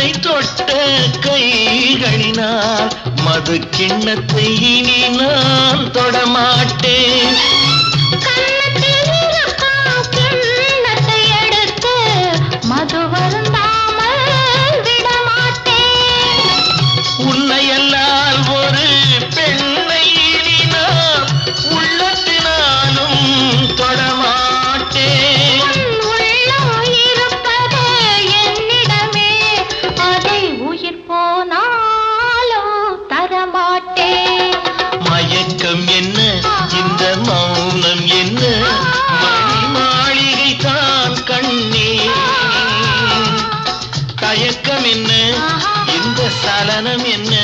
உன்னை தொட்ட கைகளினால் மது கிண்ணத்தை இனி நான் தொடமாட்டேன். மது வருந்தாமல் விடமாட்டேன். உன்னையல்லால் ஒரு பெண்ணை இனி நான் உள்ளத்தினாலும் தொடமாட்டேன். உள்ளம் இருப்பது என்னிடமே, அதை உயிர் போனாலும் தரமாட்டேன். மயக்கம் என்ன, இந்த மௌனம் என்ன, மணி மாளிகை தான் கண்ணே. தயக்கம் என்ன, இந்த சலனம் என்ன,